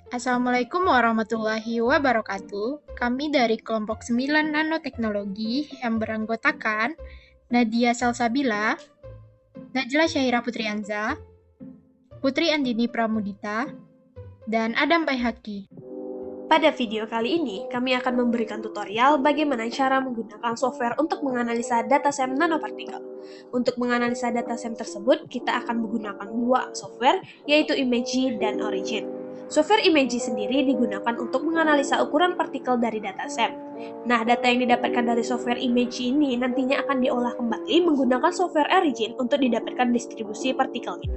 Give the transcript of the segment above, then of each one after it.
Assalamualaikum warahmatullahi wabarakatuh. Kami dari kelompok 9 Nanoteknologi yang beranggotakan Nadia Salsabila, Najla Syahira Putrianza, Putri Andini Pramudita, dan Adam Baihaqi. Pada video kali ini, kami akan memberikan tutorial bagaimana cara menggunakan software untuk menganalisa datasem nanopartikel. Untuk menganalisa datasem tersebut, kita akan menggunakan dua software, yaitu Imagy dan Origin. Software Imagy sendiri digunakan untuk menganalisa ukuran partikel dari datasem. Nah, data yang didapatkan dari software Imagy ini nantinya akan diolah kembali menggunakan software Origin untuk didapatkan distribusi partikelnya.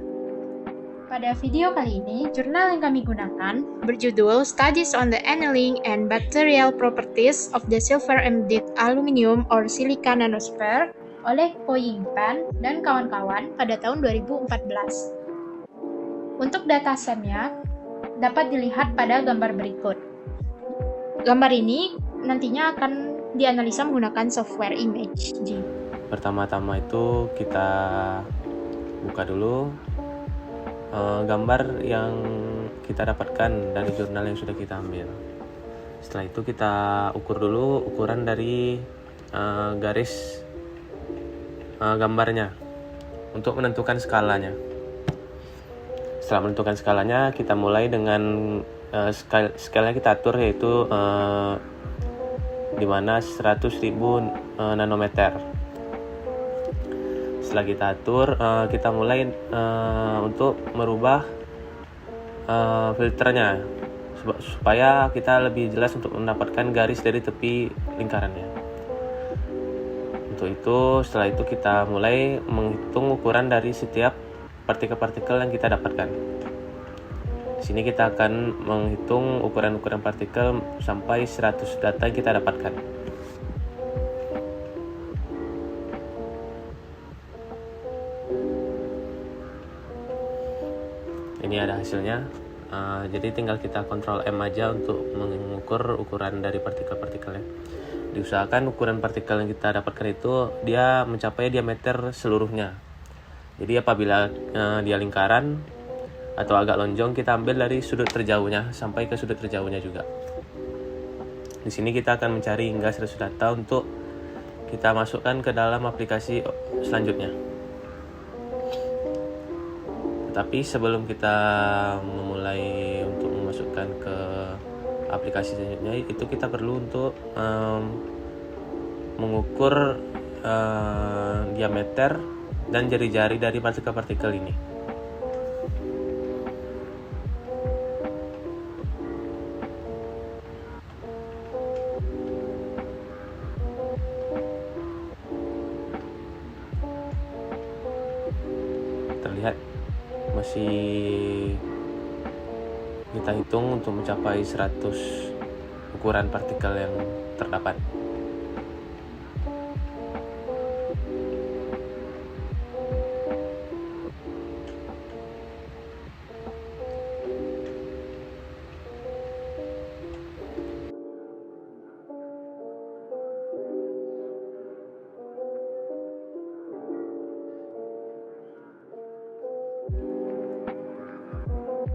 Pada video kali ini, jurnal yang kami gunakan berjudul Studies on the Annealing and Bacterial Properties of the Silver-Embedded Aluminium or Silica Nanosphere oleh Ko Yingpan dan kawan-kawan pada tahun 2014. Untuk datasemnya dapat dilihat pada gambar berikut. Gambar ini nantinya akan dianalisa menggunakan software Imagy. Pertama-tama itu kita buka dulu gambar yang kita dapatkan dari jurnal yang sudah kita ambil. Setelah itu kita ukur dulu ukuran dari garis gambarnya untuk menentukan skalanya. Setelah menentukan skalanya, kita mulai dengan skalanya kita atur, yaitu di mana 100.000 nanometer. Setelah kita atur, kita mulai untuk merubah filternya supaya kita lebih jelas untuk mendapatkan garis dari tepi lingkarannya. Untuk itu, setelah itu kita mulai menghitung ukuran dari setiap partikel-partikel yang kita dapatkan. Di sini kita akan menghitung ukuran-ukuran partikel sampai 100 data yang kita dapatkan. Ini ada hasilnya. Jadi tinggal kita kontrol M aja untuk mengukur ukuran dari partikel-partikelnya. Diusahakan ukuran partikel yang kita dapatkan itu dia mencapai diameter seluruhnya. Jadi apabila dia lingkaran atau agak lonjong, kita ambil dari sudut terjauhnya sampai ke sudut terjauhnya juga. Di sini kita akan mencari hingga 100 data untuk kita masukkan ke dalam aplikasi selanjutnya. Tapi sebelum kita memulai untuk memasukkan ke aplikasi selanjutnya, itu kita perlu untuk mengukur diameter dan jari-jari dari partikel-partikel ini. Terlihat masih kita hitung untuk mencapai 100 ukuran partikel yang terdapat.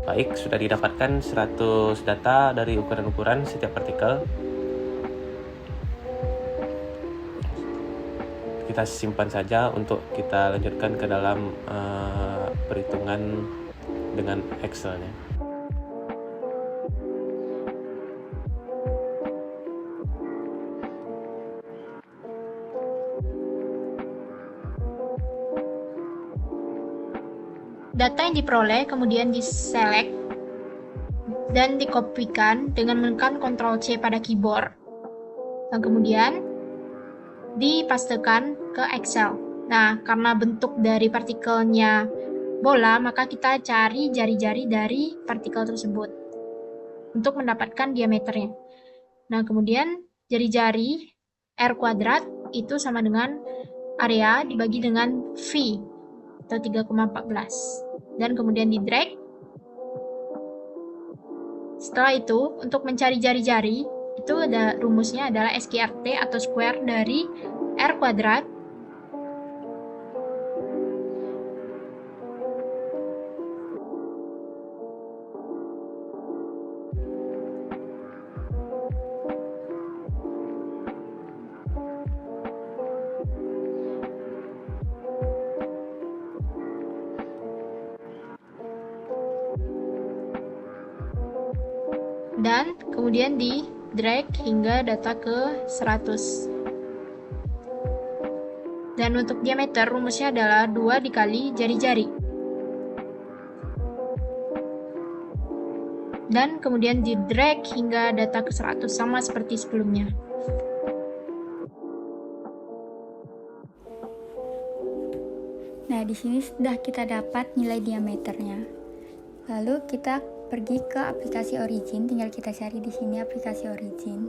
Baik, sudah didapatkan 100 data dari ukuran-ukuran setiap partikel. Kita simpan saja untuk kita lanjutkan ke dalam perhitungan dengan Excel-nya. Data yang diperoleh kemudian diselect dan dikopikan dengan menekan Ctrl+C pada keyboard. Dan kemudian dipastekan ke Excel. Nah, karena bentuk dari partikelnya bola, maka kita cari jari-jari dari partikel tersebut untuk mendapatkan diameternya. Nah, kemudian jari-jari R kuadrat itu sama dengan area dibagi dengan V atau 3,14. Dan kemudian di drag. Setelah itu, untuk mencari jari-jari, itu ada rumusnya adalah SQRT atau square dari R kuadrat dan kemudian di drag hingga data ke 100. Dan untuk diameter rumusnya adalah 2 dikali jari-jari. Dan kemudian di drag hingga data ke 100 sama seperti sebelumnya. Nah, di sini sudah kita dapat nilai diameternya. Lalu kita pergi ke aplikasi Origin, tinggal kita cari di sini aplikasi Origin.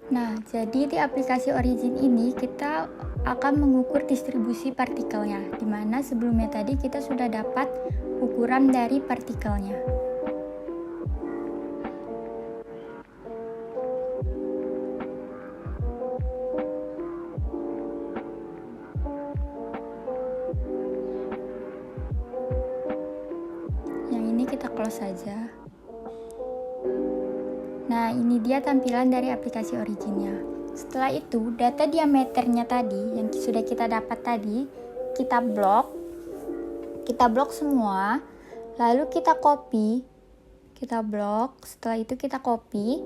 Nah, jadi di aplikasi Origin ini kita akan mengukur distribusi partikelnya, di mana sebelumnya tadi kita sudah dapat ukuran dari partikelnya. Yang ini kita close saja. Nah, ini dia tampilan dari aplikasi Originnya. Setelah itu, data diameternya tadi yang sudah kita dapat tadi, kita blok semua, lalu kita copy, kita blok, setelah itu kita copy.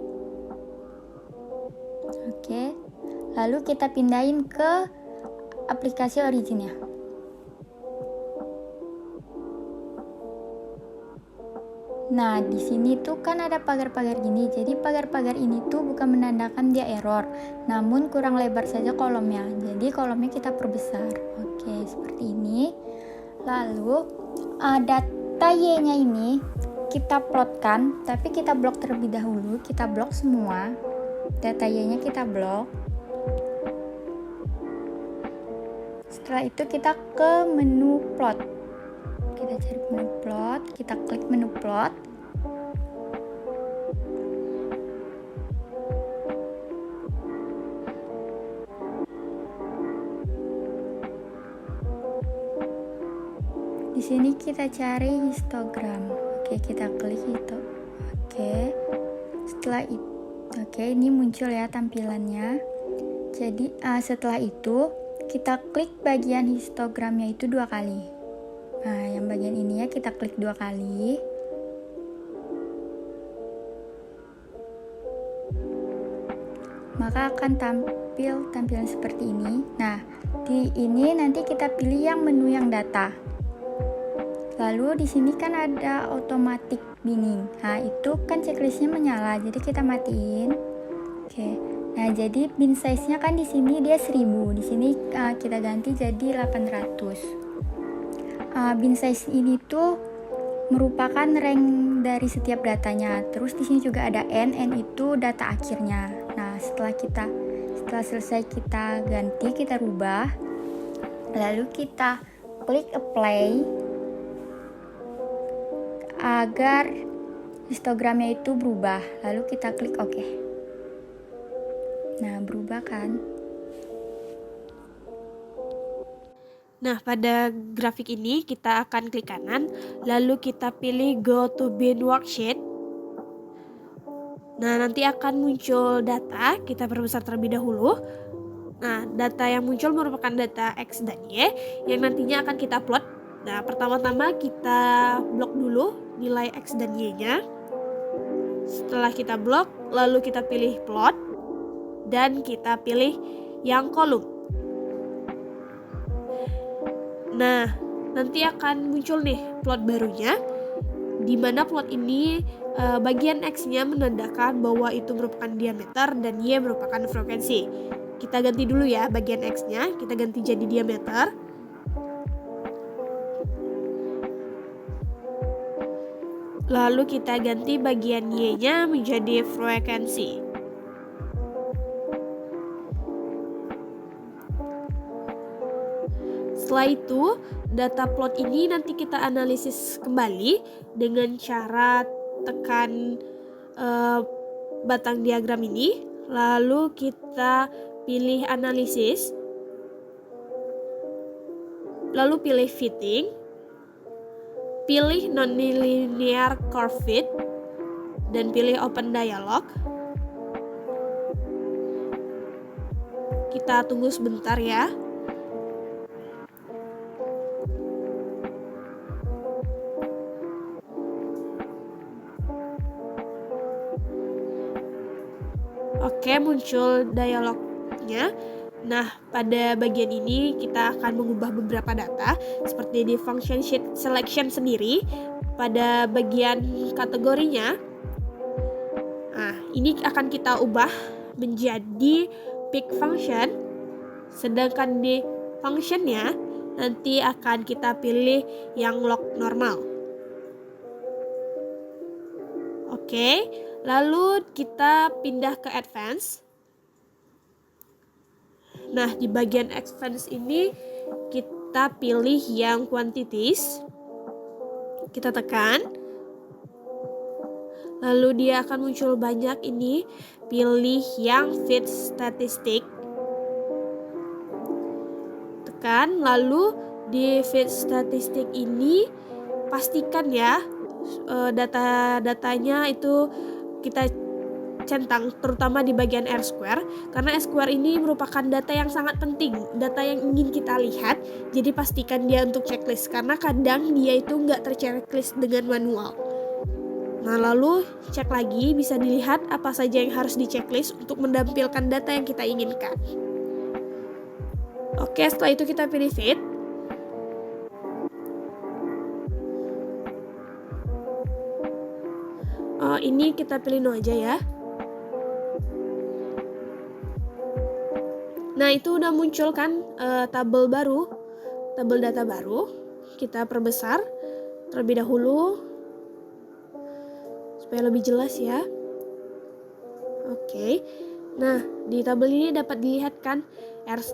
Oke. Lalu kita pindahin ke aplikasi Originnya. Nah, di sini tuh kan ada pagar-pagar gini. Jadi pagar-pagar ini tuh bukan menandakan dia error, namun kurang lebar saja kolomnya. Jadi kolomnya kita perbesar. Oke, seperti ini. Lalu data Y-nya ini kita plotkan, tapi kita blok terlebih dahulu. Kita blok semua. Data Y-nya kita blok. Setelah itu kita ke menu plot. Kita cari menu plot, kita klik menu plot. Di sini kita cari histogram. Oke, kita klik itu. Oke. Setelah itu, oke, ini muncul ya tampilannya. Jadi setelah itu kita klik bagian histogramnya itu 2 kali. Nah, yang bagian ini ya kita klik 2 kali. Maka akan tampil tampilan seperti ini. Nah, di ini nanti kita pilih yang menu yang data. Lalu di sini kan ada automatic binning. Nah, itu kan checklistnya menyala, jadi kita matiin. Oke. Nah, jadi bin size-nya kan di sini dia 1000. Di sini kita ganti jadi 800. Bin size ini tuh merupakan rank dari setiap datanya. Terus di sini juga ada n itu data akhirnya. Nah, setelah selesai kita ganti, kita rubah. Lalu kita klik apply agar histogramnya itu berubah. Lalu kita klik OK. Nah, berubah kan? Nah, pada grafik ini kita akan klik kanan, lalu kita pilih Go to Bin Worksheet. Nah, nanti akan muncul data, kita perbesar terlebih dahulu. Nah, data yang muncul merupakan data X dan Y yang nantinya akan kita plot. Nah, pertama-tama kita blok dulu nilai X dan Y-nya. Setelah kita blok, lalu kita pilih plot dan kita pilih yang kolom. Nah, nanti akan muncul nih plot barunya, di mana plot ini bagian X-nya menandakan bahwa itu merupakan diameter dan Y merupakan frekuensi. Kita ganti dulu ya bagian X-nya, kita ganti jadi diameter. Lalu kita ganti bagian Y-nya menjadi frekuensi. Setelah itu, data plot ini nanti kita analisis kembali dengan cara tekan batang diagram ini, lalu kita pilih analisis, lalu pilih fitting, pilih nonlinear curve fit, dan pilih open dialog. Kita tunggu sebentar ya. Oke, muncul dialognya. Nah, pada bagian ini kita akan mengubah beberapa data seperti di function sheet selection sendiri pada bagian kategorinya. Nah, ini akan kita ubah menjadi pick function, sedangkan di functionnya nanti akan kita pilih yang log normal. Oke, lalu kita pindah ke advance. Nah, di bagian advance ini kita pilih yang quantities. Kita tekan. Lalu dia akan muncul banyak ini. Pilih yang fit statistic. Tekan. Lalu di fit statistic ini pastikan ya data-datanya itu kita centang, terutama di bagian R-square, karena R-square ini merupakan data yang sangat penting, data yang ingin kita lihat, jadi pastikan dia untuk checklist, karena kadang dia itu nggak terchecklist dengan manual. Nah, lalu cek lagi, bisa dilihat apa saja yang harus di checklist untuk menampilkan data yang kita inginkan. Oke, setelah itu kita pilih fit. Ini kita pilih no aja ya. Nah, itu udah muncul kan tabel baru, tabel data baru. Kita perbesar terlebih dahulu supaya lebih jelas ya. Oke. Nah, di tabel ini dapat dilihat kan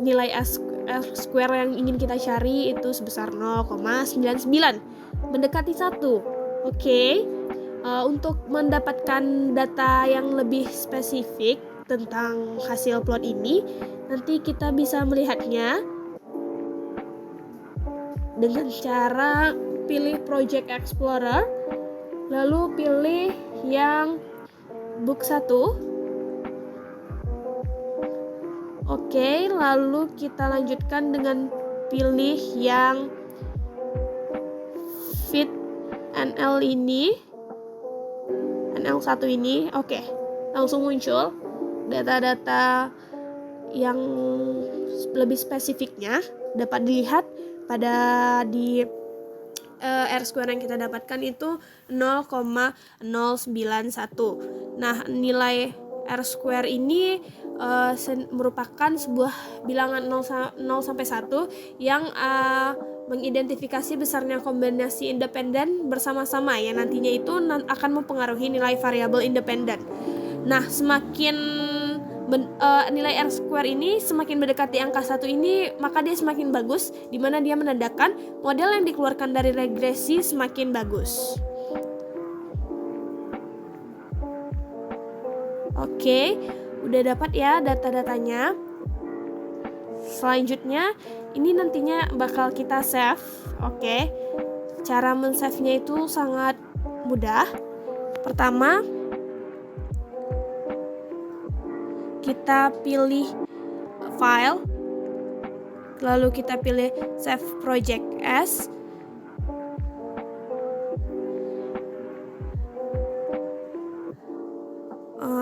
nilai R-square yang ingin kita cari itu sebesar 0,99, mendekati 1. Oke. Untuk mendapatkan data yang lebih spesifik tentang hasil plot ini, nanti kita bisa melihatnya dengan cara pilih Project Explorer, lalu pilih yang book 1. Oke, lalu kita lanjutkan dengan pilih yang fit NL ini, NL1 ini. Oke, langsung muncul data-data yang lebih spesifiknya dapat dilihat pada di R-square yang kita dapatkan itu 0,091. Nah, nilai R-square ini merupakan sebuah bilangan 0 sampai 1 yang mengidentifikasi besarnya kombinasi independen bersama-sama, yang nantinya itu akan mempengaruhi nilai variabel independen. Nah, semakin nilai R-square ini semakin mendekati angka 1 ini, maka dia semakin bagus, di mana dia menandakan model yang dikeluarkan dari regresi semakin bagus. Oke, udah dapat ya data-datanya. Selanjutnya, ini nantinya bakal kita save. Oke, cara men-save-nya itu sangat mudah. Pertama, kita pilih file, lalu kita pilih save project as.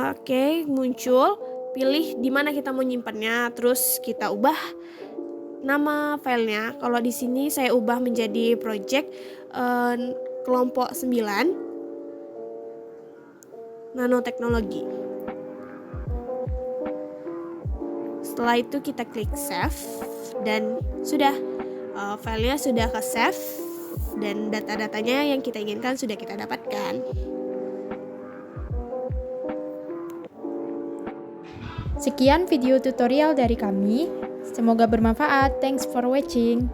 Oke, muncul. Pilih di mana kita mau nyimpannya, terus kita ubah nama filenya. Kalau di sini saya ubah menjadi project kelompok 9 nanoteknologi. Setelah itu kita klik save dan sudah filenya sudah ke save dan data-datanya yang kita inginkan sudah kita dapatkan. Sekian video tutorial dari kami. Semoga bermanfaat. Thanks for watching.